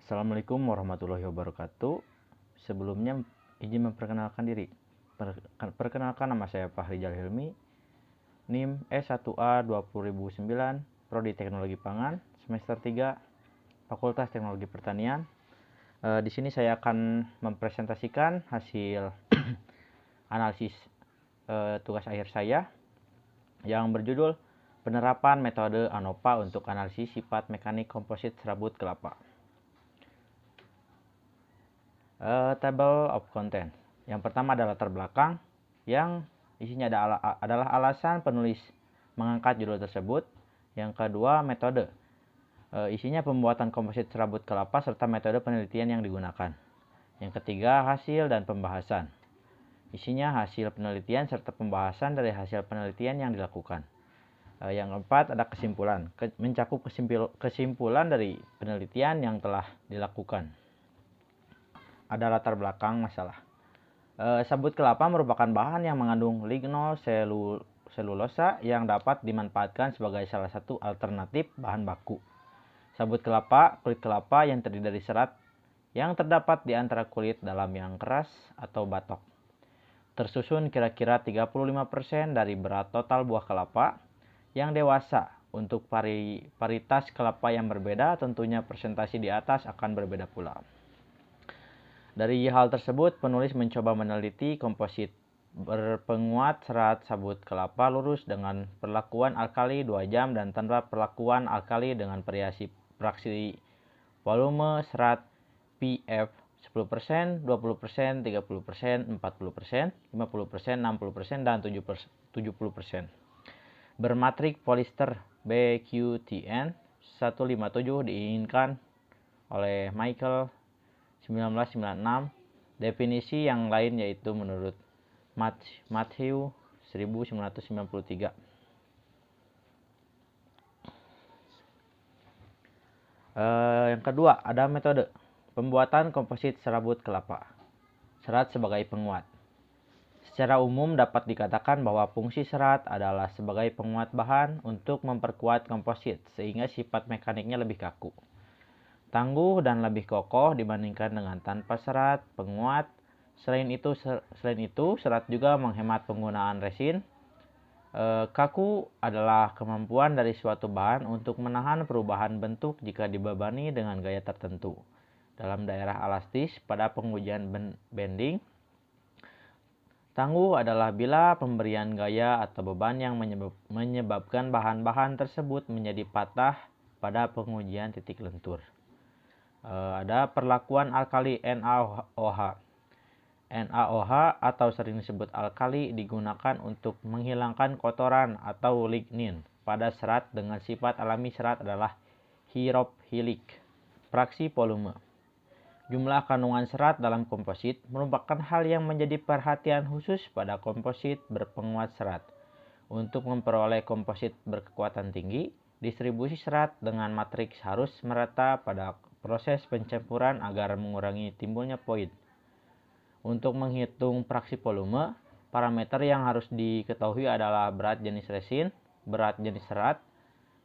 Assalamualaikum warahmatullahi wabarakatuh. Sebelumnya izin memperkenalkan diri. Perkenalkan, nama saya Fahrijal Hilmi, NIM S1A 20009, Prodi Teknologi Pangan, semester 3, Fakultas Teknologi Pertanian. Di sini saya akan mempresentasikan hasil analisis tugas akhir saya yang berjudul penerapan metode ANOPA untuk analisis sifat mekanik komposit serabut kelapa. Table of content. Yang pertama adalah latar belakang yang isinya adalah alasan penulis mengangkat judul tersebut. Yang kedua, metode. Isinya pembuatan komposit serabut kelapa serta metode penelitian yang digunakan. Yang ketiga, hasil dan pembahasan. Isinya hasil penelitian serta pembahasan dari hasil penelitian yang dilakukan. Yang keempat, ada kesimpulan. Mencakup kesimpulan dari penelitian yang telah dilakukan. Ada latar belakang masalah. Sabut kelapa merupakan bahan yang mengandung lignoselulosa yang dapat dimanfaatkan sebagai salah satu alternatif bahan baku. Sabut kelapa, kulit kelapa yang terdiri dari serat yang terdapat di antara kulit dalam yang keras atau batok. Tersusun kira-kira 35% dari berat total buah kelapa yang dewasa. Untuk paritas kelapa yang berbeda, tentunya presentasi di atas akan berbeda pula. Dari hal tersebut, penulis mencoba meneliti komposit berpenguat serat sabut kelapa lurus dengan perlakuan alkali 2 jam dan tanpa perlakuan alkali dengan variasi fraksi volume serat PF 10%, 20%, 30%, 40%, 50%, 60%, dan 70%. Bermatrik polister BQTN 157 diinginkan oleh Michael 1996. Definisi yang lain yaitu menurut Matthew 1993. Yang kedua, ada metode pembuatan komposit serabut kelapa. Serat sebagai penguat. Secara umum dapat dikatakan bahwa fungsi serat adalah sebagai penguat bahan untuk memperkuat komposit sehingga sifat mekaniknya lebih kaku, tangguh, dan lebih kokoh dibandingkan dengan tanpa serat penguat. Selain itu, serat juga menghemat penggunaan resin. Kaku adalah kemampuan dari suatu bahan untuk menahan perubahan bentuk jika dibebani dengan gaya tertentu dalam daerah elastis pada pengujian bending. Tangguh adalah bila pemberian gaya atau beban yang menyebabkan bahan-bahan tersebut menjadi patah pada pengujian titik lentur. Ada perlakuan alkali NaOH. NaOH atau sering disebut alkali digunakan untuk menghilangkan kotoran atau lignin pada serat dengan sifat alami serat adalah hydrophilic. Fraksi volume. Jumlah kandungan serat dalam komposit merupakan hal yang menjadi perhatian khusus pada komposit berpenguat serat. Untuk memperoleh komposit berkekuatan tinggi, distribusi serat dengan matriks harus merata pada proses pencampuran agar mengurangi timbulnya void. Untuk menghitung fraksi volume, parameter yang harus diketahui adalah berat jenis resin, berat jenis serat,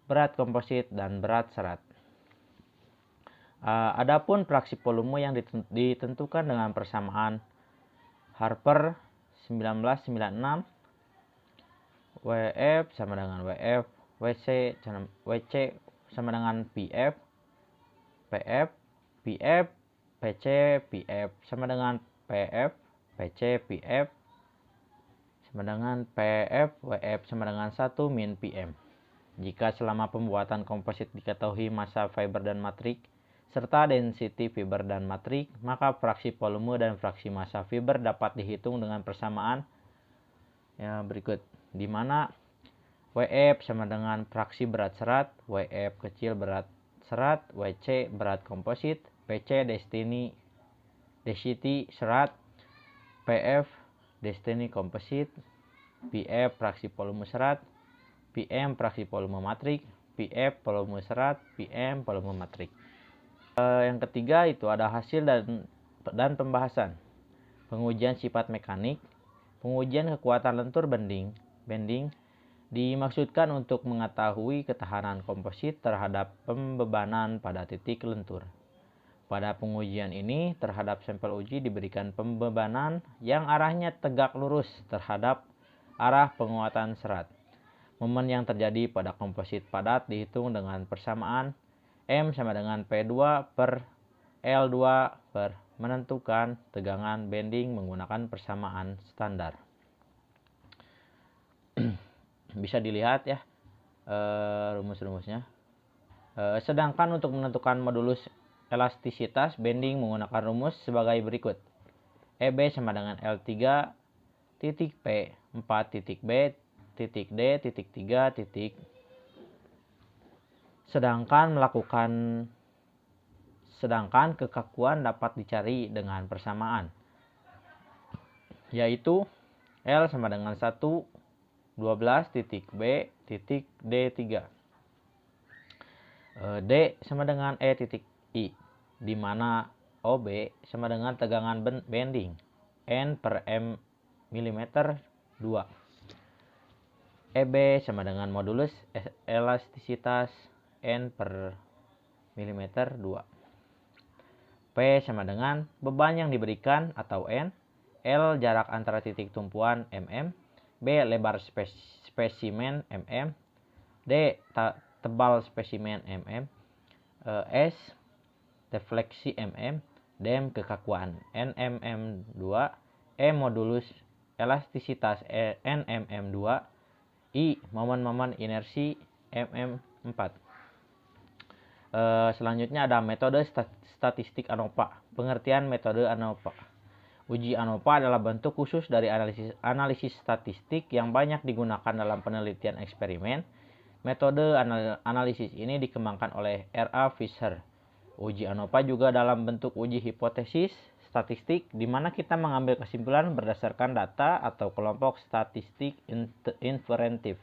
berat komposit, dan berat serat. Adapun fraksi volume yang ditentukan dengan persamaan Harper 1996, WF sama dengan WF, WC sama dengan PF, PF, PF, PC, PF sama dengan PF, PC, PF sama dengan PF, WF sama dengan 1 min PM. Jika selama pembuatan komposit diketahui massa fiber dan matrik serta density fiber dan matrik, maka fraksi volume dan fraksi massa fiber dapat dihitung dengan persamaan berikut, di mana WF sama dengan fraksi berat serat, WF kecil berat serat, WC berat komposit, PC density serat, PF density komposit, PF fraksi volume serat, PM fraksi volume matrik, PF volume serat, PM volume matrik. Yang ketiga itu ada hasil dan pembahasan. Pengujian sifat mekanik. Pengujian kekuatan lentur bending dimaksudkan untuk mengetahui ketahanan komposit terhadap pembebanan pada titik lentur. Pada pengujian ini, terhadap sampel uji diberikan pembebanan yang arahnya tegak lurus terhadap arah penguatan serat. Momen yang terjadi pada komposit padat dihitung dengan persamaan M sama dengan P2 per L2 per menentukan tegangan bending menggunakan persamaan standar. Bisa dilihat ya rumus-rumusnya. Sedangkan untuk menentukan modulus elastisitas bending menggunakan rumus sebagai berikut. EB sama dengan L3 titik P 4 titik B titik D titik 3 titik. Sedangkan kekakuan dapat dicari dengan persamaan, yaitu L sama dengan 1 12 titik B titik D3. D sama dengan E titik I, di mana OB sama dengan tegangan bending N per M mm 2. EB sama dengan modulus elastisitas N per mm 2. P sama dengan beban yang diberikan atau N. L jarak antara titik tumpuan mm. B lebar spesimen mm. D tebal spesimen mm. S defleksi mm. D kekakuan nmm2. E modulus elastisitas nmm2. I momen-momen inersi mm4. Selanjutnya ada metode statistik ANOVA. Pengertian metode ANOVA. Uji ANOVA adalah bentuk khusus dari analisis statistik yang banyak digunakan dalam penelitian eksperimen. Metode analisis ini dikembangkan oleh R.A. Fisher. Uji ANOVA juga dalam bentuk uji hipotesis statistik, di mana kita mengambil kesimpulan berdasarkan data atau kelompok statistik inferentif.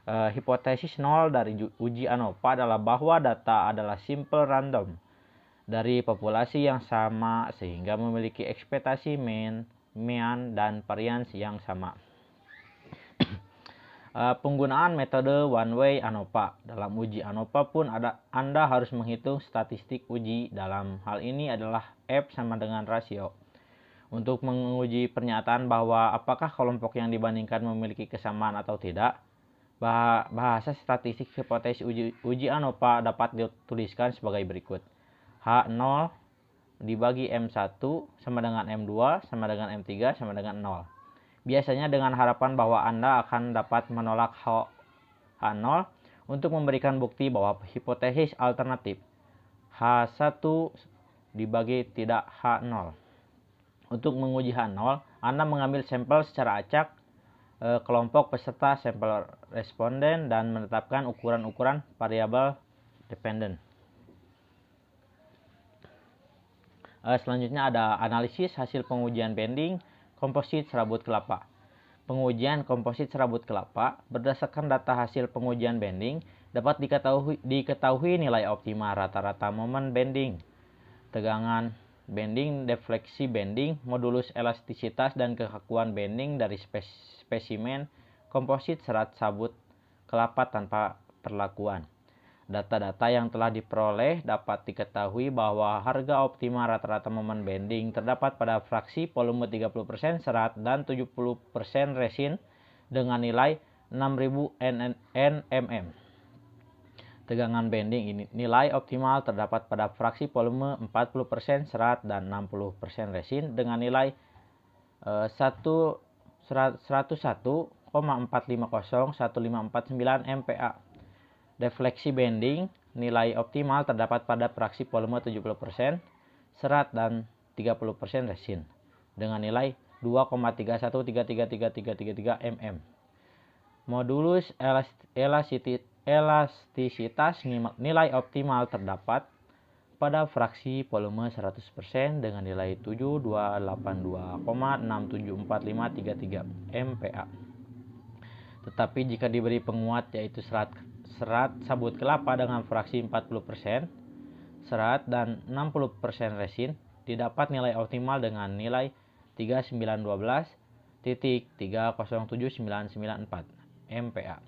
Hipotesis 0 dari uji ANOVA adalah bahwa data adalah simple random dari populasi yang sama sehingga memiliki ekspektasi mean dan varians yang sama. Penggunaan metode one way ANOVA. Dalam uji ANOVA pun Anda harus menghitung statistik uji. Dalam hal ini adalah F sama dengan rasio. Untuk menguji pernyataan bahwa apakah kelompok yang dibandingkan memiliki kesamaan atau tidak, bahasa statistik hipotesis uji ANOVA dapat dituliskan sebagai berikut. H0 dibagi M1 sama dengan M2 sama dengan M3 sama dengan 0. Biasanya dengan harapan bahwa Anda akan dapat menolak H0 untuk memberikan bukti bahwa hipotesis alternatif H1 dibagi tidak H0. Untuk menguji H0, Anda mengambil sampel secara acak kelompok peserta sampel responden dan menetapkan ukuran-ukuran variabel dependen. Selanjutnya ada analisis hasil pengujian bending komposit serabut kelapa. Pengujian komposit serabut kelapa berdasarkan data hasil pengujian bending dapat diketahui nilai optimal rata-rata momen bending, tegangan bending, defleksi bending, modulus elastisitas dan kekakuan bending dari spesimen komposit serat sabut kelapa tanpa perlakuan. Data-data yang telah diperoleh dapat diketahui bahwa harga optimal rata-rata momen bending terdapat pada fraksi volume 30% serat dan 70% resin dengan nilai 6000 nmm. Tegangan bending ini nilai optimal terdapat pada fraksi volume 40% serat dan 60% resin dengan nilai 101,450-1549 MPa. Defleksi bending nilai optimal terdapat pada fraksi volume 70% serat dan 30% resin dengan nilai 2,31333333 mm. Modulus elastisitas nilai optimal terdapat pada fraksi volume 100% dengan nilai 7282,674533 MPa. Tetapi jika diberi penguat yaitu serat sabut kelapa dengan fraksi 40% serat dan 60% resin, didapat nilai optimal dengan nilai 3912.307994 MPa.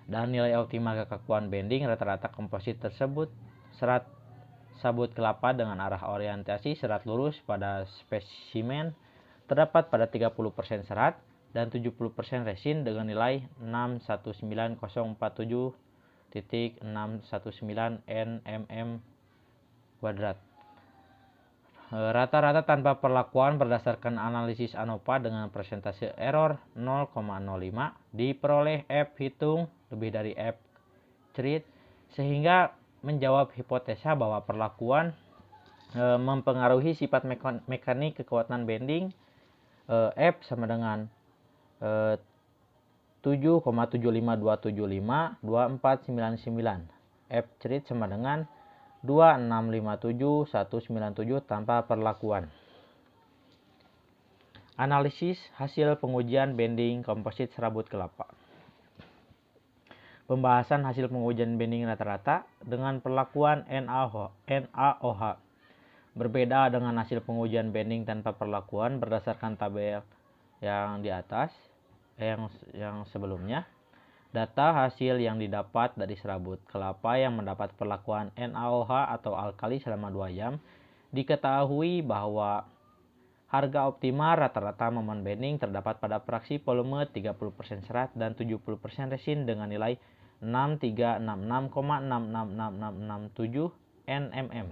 Dan nilai optimal kekakuan bending rata-rata komposit tersebut serat sabut kelapa dengan arah orientasi serat lurus pada spesimen terdapat pada 30% serat dan 70% resin dengan nilai 619047.619 nmm kuadrat. Rata-rata tanpa perlakuan berdasarkan analisis ANOVA dengan persentase error 0,05 diperoleh F hitung lebih dari F cerit, sehingga menjawab hipotesa bahwa perlakuan mempengaruhi sifat mekanik kekuatan bending. F sama dengan 7,752752499. F cerit sama dengan 2657197 tanpa perlakuan. Analisis hasil pengujian bending komposit serabut kelapa. Pembahasan hasil pengujian bending rata-rata dengan perlakuan NaOH. Berbeda dengan hasil pengujian bending tanpa perlakuan berdasarkan tabel yang di atas, yang sebelumnya. Data hasil yang didapat dari serabut kelapa yang mendapat perlakuan NaOH atau alkali selama 2 jam, diketahui bahwa harga optimal rata-rata momen bending terdapat pada fraksi volume 30% serat dan 70% resin dengan nilai 6366,666667 nmm.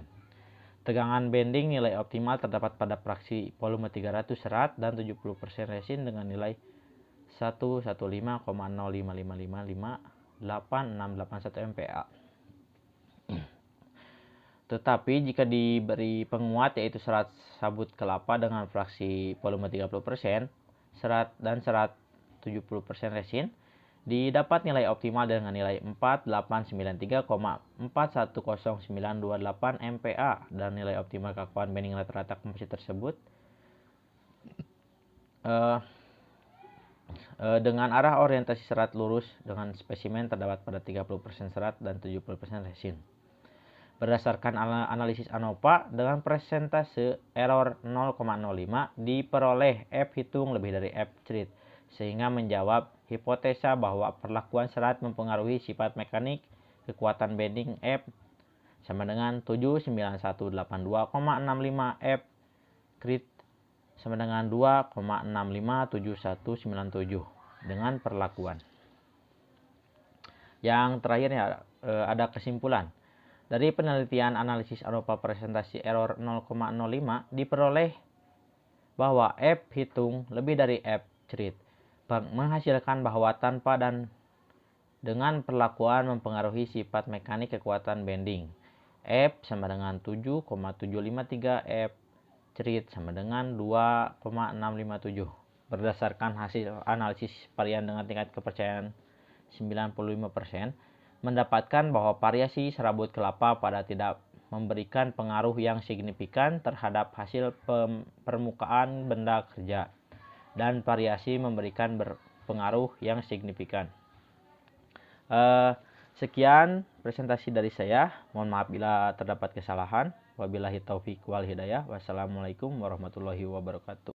Tegangan bending nilai optimal terdapat pada fraksi volume 300 serat dan 70% resin dengan nilai 115,05555588681 MPa. Tetapi jika diberi penguat yaitu serat sabut kelapa dengan fraksi volume 30%, serat 70% resin, didapat nilai optimal dengan nilai 4893,410928 MPa dan nilai optimal kekuatan bending rata-rata komposit tersebut dengan arah orientasi serat lurus dengan spesimen terdapat pada 30% serat dan 70% resin. Berdasarkan analisis ANOVA dengan persentase error 0,05 diperoleh F hitung lebih dari F cerit, sehingga menjawab hipotesa bahwa perlakuan serat mempengaruhi sifat mekanik kekuatan bending F sama dengan 79182,65 F crit sama dengan 2,657197 dengan perlakuan. Yang terakhir ya, ada kesimpulan. Dari penelitian analisis ANOVA presentasi error 0,05 diperoleh bahwa F hitung lebih dari F cerit menghasilkan bahwa tanpa dan dengan perlakuan mempengaruhi sifat mekanik kekuatan bending. F sama dengan 7,753 F cerit sama dengan 2,657. Berdasarkan hasil analisis varian dengan tingkat kepercayaan 95%, mendapatkan bahwa variasi serabut kelapa pada tidak memberikan pengaruh yang signifikan terhadap hasil permukaan benda kerja, dan variasi memberikan berpengaruh yang signifikan. Sekian presentasi dari saya. Mohon maaf bila terdapat kesalahan. Wabillahi taufiq wal hidayah. Wassalamualaikum warahmatullahi wabarakatuh.